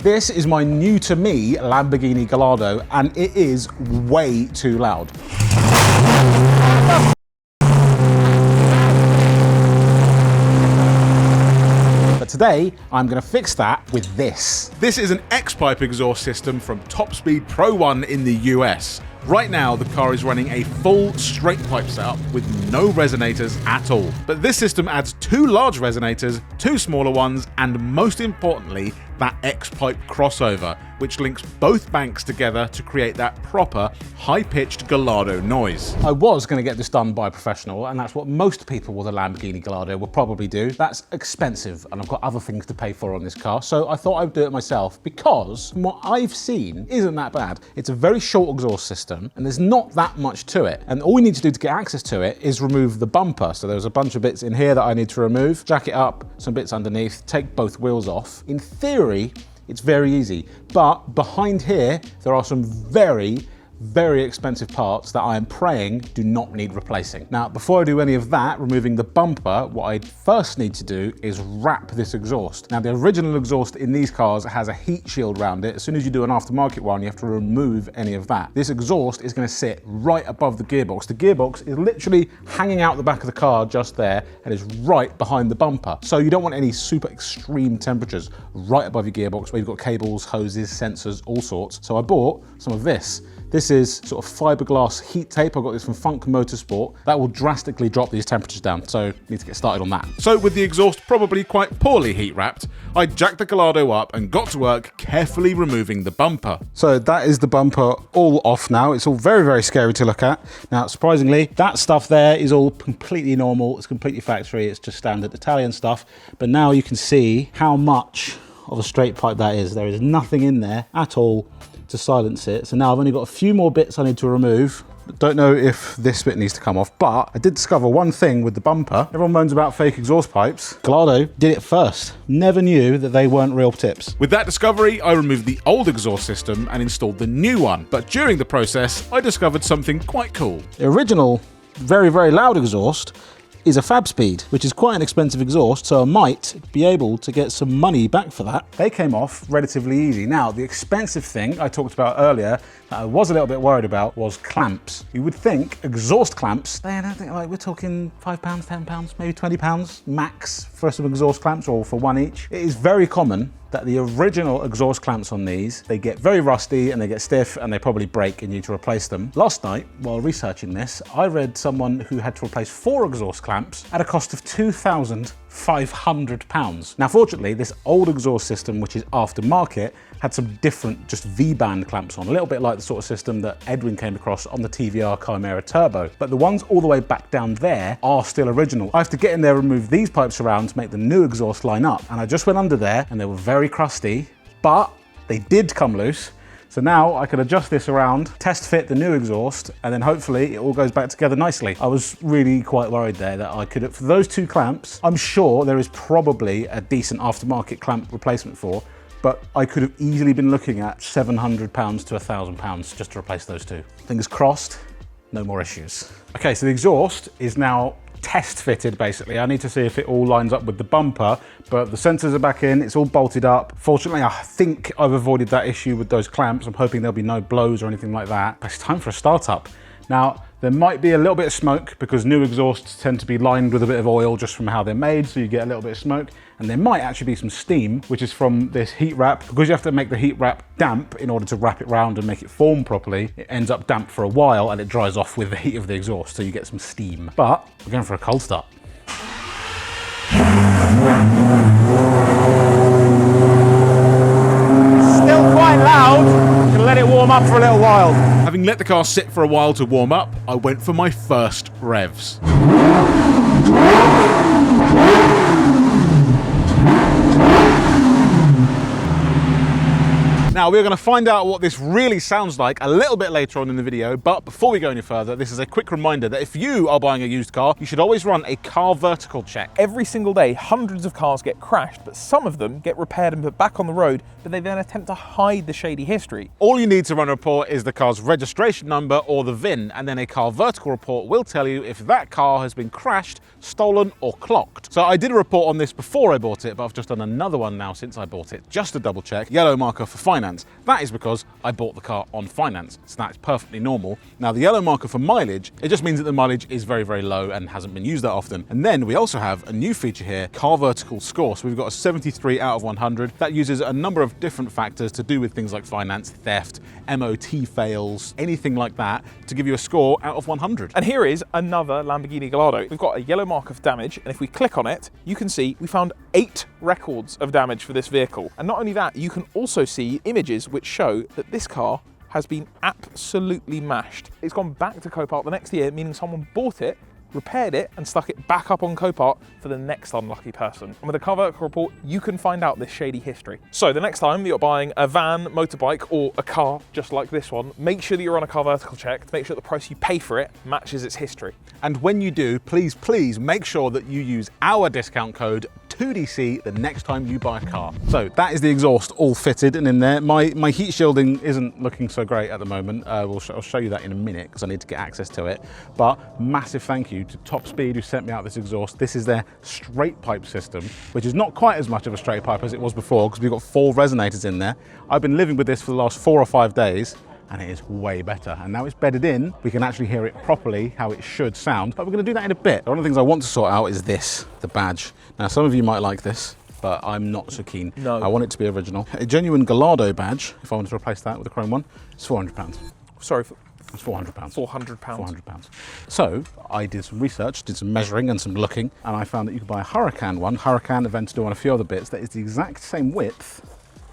This is my new to me Lamborghini Gallardo, and it is way too loud. But today, I'm going to fix that with this. This is an X-Pipe exhaust system from Top Speed Pro 1 in the US. Right now, the car is running a full straight pipe setup with no resonators at all. But this system adds 2 large resonators, 2 smaller ones, and most importantly, that X-Pipe crossover, which links both banks together to create that proper high-pitched Gallardo noise. I was going to get this done by a professional, and that's what most people with a Lamborghini Gallardo will probably do. That's expensive, and I've got other things to pay for on this car, so I thought I'd do it myself because from what I've seen isn't that bad. It's a very short exhaust system, and there's not that much to it. And all we need to do to get access to it is remove the bumper. So there's a bunch of bits in here that I need to remove, jack it up, some bits underneath, take both wheels off. In theory, it's very easy, but behind here, there are some very expensive parts that I am praying do not need replacing. Now, before I do any of that, removing the bumper, what I first need to do is wrap this exhaust. Now, the original exhaust in these cars has a heat shield around it. As soon as you do an aftermarket one, you have to remove any of that. This exhaust is going to sit right above the gearbox. The gearbox is literally hanging out the back of the car just there and is right behind the bumper. So you don't want any super extreme temperatures right above your gearbox where you've got cables, hoses, sensors, all sorts. So I bought some of this. This is sort of fiberglass heat tape. I got this from Funk Motorsport. That will drastically drop these temperatures down, so need to get started on that. So with the exhaust probably quite poorly heat wrapped, I jacked the Gallardo up and got to work carefully removing the bumper. So that is the bumper all off now. It's all very scary to look at. Now, surprisingly, that stuff there is all completely normal. It's completely factory. It's just standard Italian stuff. But now you can see how much of a straight pipe that is. There is nothing in there at all to silence it. So now I've only got a few more bits I need to remove. Don't know if this bit needs to come off, but I did discover one thing with the bumper. Everyone moans about fake exhaust pipes. Gallardo did it first. Never knew that they weren't real tips. With that discovery, I removed the old exhaust system and installed the new one. But during the process, I discovered something quite cool. The original, very loud exhaust is a Fab Speed, which is quite an expensive exhaust, so I might be able to get some money back for that. They came off relatively easy. Now, the expensive thing I talked about earlier that I was a little bit worried about was clamps. You would think exhaust clamps, I don't think, like, we're talking £5, £10, maybe £20 max for some exhaust clamps, or for one each. It is very common that the original exhaust clamps on these, they get very rusty and they get stiff and they probably break and you need to replace them. Last night, while researching this, I read someone who had to replace 4 exhaust clamps at a cost of £2,500. Now, fortunately, this old exhaust system, which is aftermarket, had some different just V-band clamps on, a little bit like the sort of system that Edwin came across on the c.r.e.a.m Turbo. But the ones all the way back down there are still original. I have to get in there and remove these pipes around to make the new exhaust line up. And I just went under there and they were very crusty, but they did come loose. So now I can adjust this around, test fit the new exhaust, and then hopefully it all goes back together nicely. I was really quite worried there that I could, for those 2 clamps, I'm sure there is probably a decent aftermarket clamp replacement for, but I could have easily been looking at £700 to £1,000 just to replace those 2. Fingers crossed, no more issues. Okay, so the exhaust is now test fitted basically. I need to see if it all lines up with the bumper, but the sensors are back in, it's all bolted up. Fortunately, I think I've avoided that issue with those clamps. I'm hoping there'll be no blows or anything like that. But it's time for a startup. Now, there might be a little bit of smoke because new exhausts tend to be lined with a bit of oil just from how they're made, so you get a little bit of smoke. And there might actually be some steam, which is from this heat wrap. Because you have to make the heat wrap damp in order to wrap it round and make it form properly, it ends up damp for a while and it dries off with the heat of the exhaust, so you get some steam. But we're going for a cold start. Still quite loud. Gonna let it warm up for a little while. Having let the car sit for a while to warm up, I went for my first revs. Now, we're going to find out what this really sounds like a little bit later on in the video, but before we go any further, this is a quick reminder that if you are buying a used car, you should always run a car vertical check. Every single day, hundreds of cars get crashed, but some of them get repaired and put back on the road, but they then attempt to hide the shady history. All you need to run a report is the car's registration number or the VIN, and then a car vertical report will tell you if that car has been crashed, stolen, or clocked. So I did a report on this before I bought it, but I've just done another one now since I bought it, just to double check. Yellow marker for finance. That is because I bought the car on finance, so that's perfectly normal. Now, the yellow marker for mileage, it just means that the mileage is very, very low and hasn't been used that often. And then we also have a new feature here, car vertical score. So we've got a 73 out of 100. That uses a number of different factors to do with things like finance, theft, MOT fails, anything like that, to give you a score out of 100. And here is another Lamborghini Gallardo. We've got a yellow mark of damage, and if we click on it, you can see we found 8 records of damage for this vehicle. And not only that, you can also see images which show that this car has been absolutely mashed. It's gone back to Copart the next year, meaning someone bought it, repaired it, and stuck it back up on Copart for the next unlucky person. And with a car vertical report, you can find out this shady history. So the next time you're buying a van, motorbike, or a car just like this one, make sure that you're on a car vertical check to make sure the price you pay for it matches its history. And when you do, please make sure that you use our discount code 2DC the next time you buy a car. So that is the exhaust all fitted and in there. My heat shielding isn't looking so great at the moment. I'll show you that in a minute because I need to get access to it. But massive thank you to Top Speed who sent me out this exhaust. This is their straight pipe system, which is not quite as much of a straight pipe as it was before because we've got 4 resonators in there. I've been living with this for the last 4 or 5 days, and it is way better. And now it's bedded in, we can actually hear it properly, how it should sound, but we're gonna do that in a bit. One of the things I want to sort out is this, the badge. Now, some of you might like this, but I'm not so keen. No. I want it to be original. A genuine Gallardo badge, if I wanted to replace that with a chrome one, it's £400. Sorry, it's £400. £400. £400. So I did some research, did some measuring and some looking, and I found that you could buy a Huracan one, Huracan Aventador and a few other bits, that is the exact same width,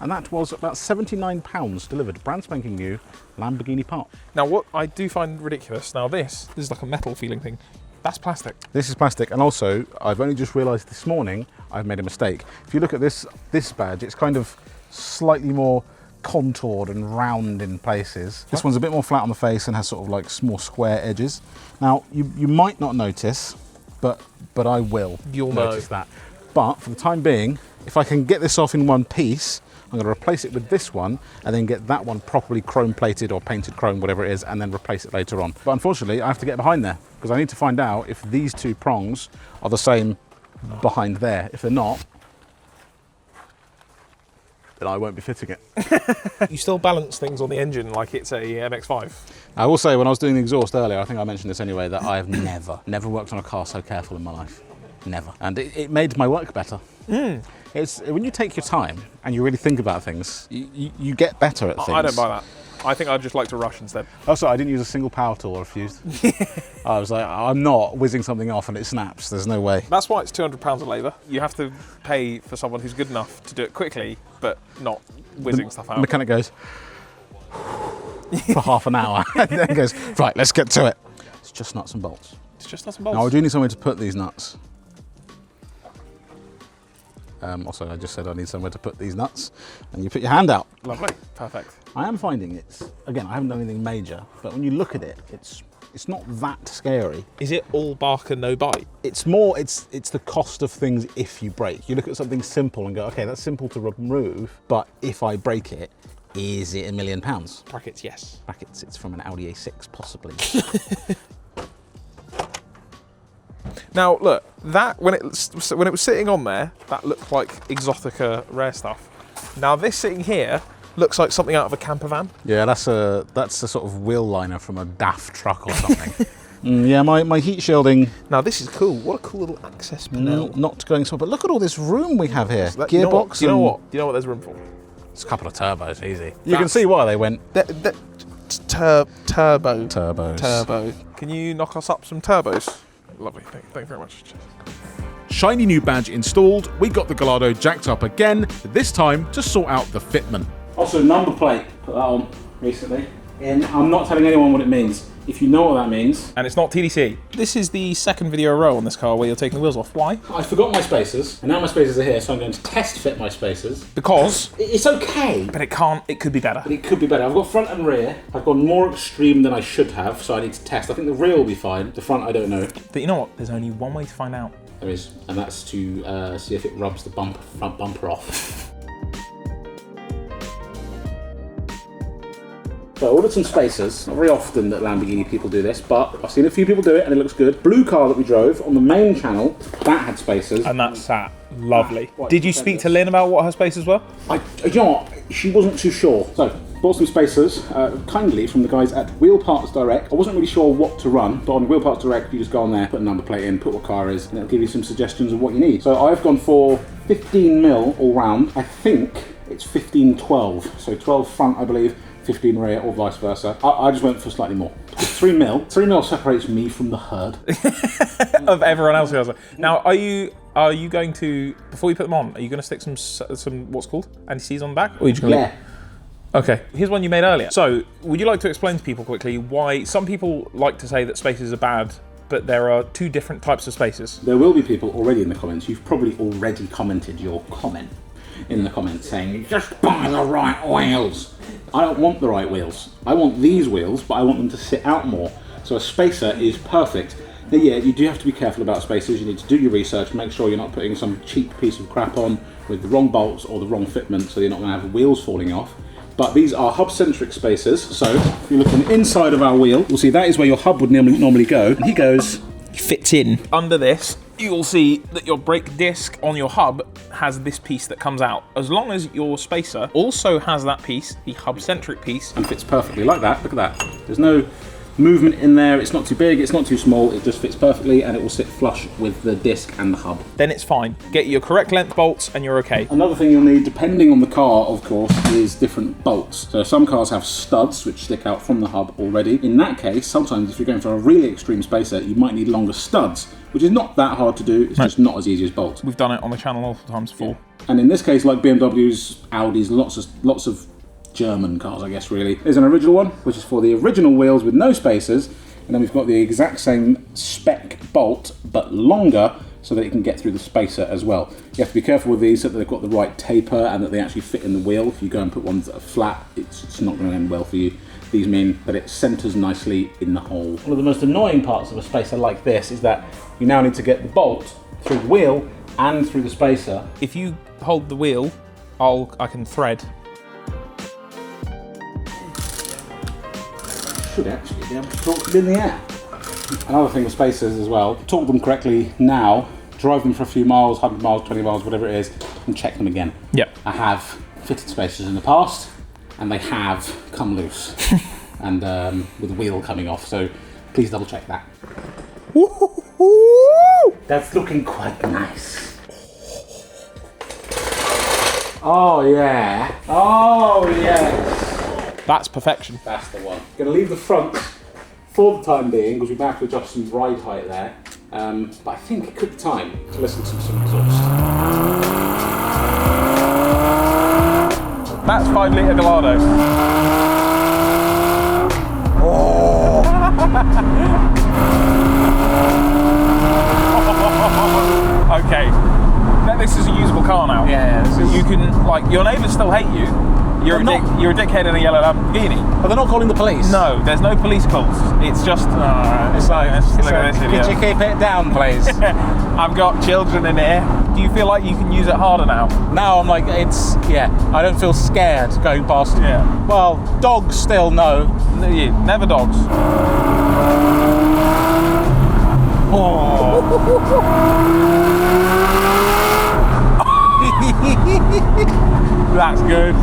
and that was about £79 delivered, brand spanking new Lamborghini part. Now, what I do find ridiculous, now this is like a metal feeling thing. That's plastic. This is plastic, and also I've only just realised this morning I've made a mistake. If you look at this badge, it's kind of slightly more contoured and round in places. This one's a bit more flat on the face and has sort of like small square edges. Now, you might not notice, but I will. You'll notice that. But for the time being, if I can get this off in one piece, I'm going to replace it with this one and then get that one properly chrome plated or painted chrome, whatever it is, and then replace it later on. But unfortunately, I have to get behind there because I need to find out if these 2 prongs are the same behind there. If they're not, then I won't be fitting it. You still balance things on the engine like it's a MX-5. I will say, when I was doing the exhaust earlier, I think I mentioned this anyway, that I have never worked on a car so careful in my life. Never. And it made my work better. It's when you take your time and you really think about things, you get better at things. I don't buy that. I think I'd just like to rush instead. Also, I didn't use a single power tool or a fuse. I was like, I'm not whizzing something off and it snaps. There's no way. That's why it's £200 of labour. You have to pay for someone who's good enough to do it quickly, but not whizzing stuff out. The mechanic goes for half an hour and then goes, right, let's get to it. It's just nuts and bolts. It's just nuts and bolts. Now, I do need somewhere to put these nuts. Also, I just said I need somewhere to put these nuts, and you put your hand out. Lovely, perfect. I am finding again, I haven't done anything major, but when you look at it, it's not that scary. Is it all bark and no bite? It's more, it's the cost of things if you break. You look at something simple and go, okay, that's simple to remove, but if I break it, is it £1 million? Brackets, yes. Brackets, it's from an Audi A6, possibly. Now, look, that when it was sitting on there, that looked like Exotica rare stuff. Now, this sitting here looks like something out of a camper van. Yeah, that's a sort of wheel liner from a daft truck or something. Yeah, my heat shielding. Now, this is cool. What a cool little access panel. Not going so, but look at all this room we have here. So Gearbox. You know what? You know what there's room for? It's a couple of turbos, easy. You can see why they went. Turbos. Turbo. Can you knock us up some turbos? Lovely, thank you very much. Shiny new badge installed, we got the Gallardo jacked up again, this time to sort out the fitment. Also, number plate, put that on recently. And I'm not telling anyone what it means. If you know what that means. And it's not TDC. This is the second video in a row on this car where you're taking the wheels off. Why? I forgot my spacers, and now my spacers are here, so I'm going to test fit my spacers. Because? It's okay. But it could be better. But it could be better. I've got front and rear. I've gone more extreme than I should have, so I need to test. I think the rear will be fine. The front, I don't know. But you know what? There's only one way to find out. There is, and that's to see if it rubs the front bumper off. So I ordered some spacers. Not very often that Lamborghini people do this, but I've seen a few people do it and it looks good. Blue car that we drove on the main channel, that had spacers. And that sat lovely. Did you speak to Lynn about what her spacers were? You know what? She wasn't too sure. So, bought some spacers, kindly from the guys at Wheel Parts Direct. I wasn't really sure what to run, but on Wheel Parts Direct, you just go on there, put a number plate in, put what car is, and it'll give you some suggestions of what you need. So I've gone for 15mm all round. I think it's 15-12. So 12 front, I believe, 15 rear, or vice versa. I just went for slightly more. 3mm. 3mm separates me from the herd. Of everyone else who has it. Now, are you going to, before you put them on, are you going to stick some what's called anti-seize on the back? Or are you just going to leave? Okay, here's one you made earlier. So, would you like to explain to people quickly why some people like to say that spacers are bad, but there are two different types of spacers? There will be people already in the comments. You've probably already commented your comment in the comments saying, just buy the right wheels. I don't want the right wheels. I want these wheels, but I want them to sit out more. So a spacer is perfect. Now, yeah, you do have to be careful about spacers. You need to do your research, make sure you're not putting some cheap piece of crap on with the wrong bolts or the wrong fitment, so you're not going to have wheels falling off. But these are hub-centric spacers, so if you look on the inside of our wheel, you'll see that is where your hub would normally go, and he fits in. Under this, you'll see that your brake disc on your hub has this piece that comes out. As long as your spacer also has that piece, the hub-centric piece, and fits perfectly like that. Look at that. There's no movement in there. It's not too big, it's not too small. It just fits perfectly, and it will sit flush with the disc and the hub. Then it's fine. Get your correct length bolts and you're okay. Another thing you'll need, depending on the car, of course, is different bolts. So some cars have studs which stick out from the hub already. In that case, sometimes if you're going for a really extreme spacer, you might need longer studs, which is not that hard to do. It's just not as easy as bolts. We've done it on the channel multiple times before. Yeah. And in this case, like BMWs, Audis, lots of German cars, I guess, really. There's an original one, which is for the original wheels with no spacers, and then we've got the exact same spec bolt, but longer, so that it can get through the spacer as well. You have to be careful with these so that they've got the right taper and that they actually fit in the wheel. If you go and put ones that are flat, it's not going to end well for you. These mean that it centers nicely in the hole. One of the most annoying parts of a spacer like this is that you now need to get the bolt through the wheel and through the spacer. If you hold the wheel, I can thread. Should actually be able to torque them in the air. Another thing with spacers as well, torque them correctly now, drive them for a few miles, 100 miles, 20 miles, whatever it is, and check them again. Yep. I have fitted spacers in the past, and they have come loose, and with the wheel coming off, so please double check that. That's looking quite nice. Oh yeah, oh yes. That's perfection. That's the one. Going to leave the front for the time being, because we might have to adjust some ride height there. But I think it could be time to listen to some exhaust. That's 5 litre Gallardo. Oh. Okay. Now this is a usable car now. Yeah. You can, like, your neighbours still hate you. You're a dickhead in a yellow Lamborghini. But they're not calling the police. No, there's no police calls. It's just, it's like, look at this idiot. Could you keep it down, please? I've got children in here. Do you feel like you can use it harder now? Now I'm like, I don't feel scared going past. Yeah. Well, dogs still no. Never dogs. Oh. That's good.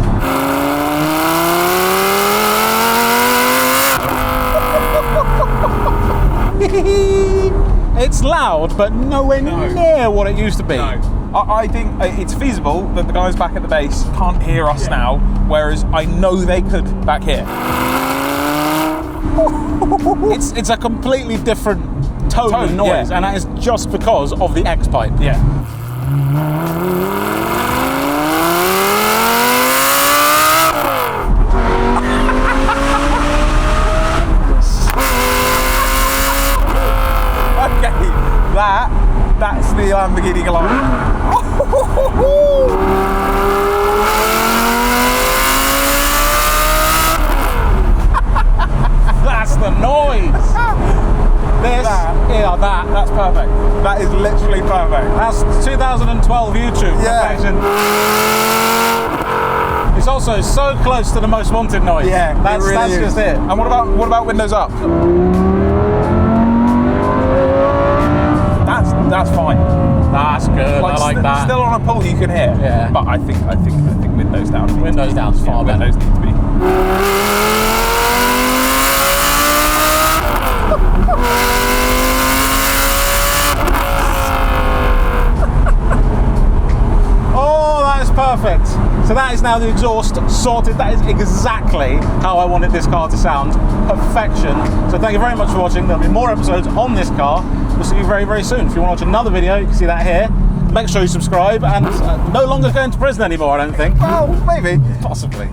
It's loud, but nowhere near what it used to be. No. I think it's feasible that the guys back at the base can't hear us now, whereas I know they could back here. It's a completely different tone and noise, and that is just because of the X-pipe. Yeah. Lamborghini Gallardo. That's the noise. That's perfect. That is literally perfect. That's 2012 YouTube perfection. It's also so close to the most wanted noise. Yeah, that's just it. And what about windows up? That's fine. That's good. I like that. Still on a pull you can hear. Yeah. But I think windows down. Windows down's far better. Windows need to be. Perfect. So that is now the exhaust sorted. That is exactly how I wanted this car to sound. Perfection. So thank you very much for watching. There'll be more episodes on this car. We'll see you very, very soon. If you want to watch another video, you can see that here. Make sure you subscribe, and no longer going to prison anymore, I don't think. Well, maybe. Possibly.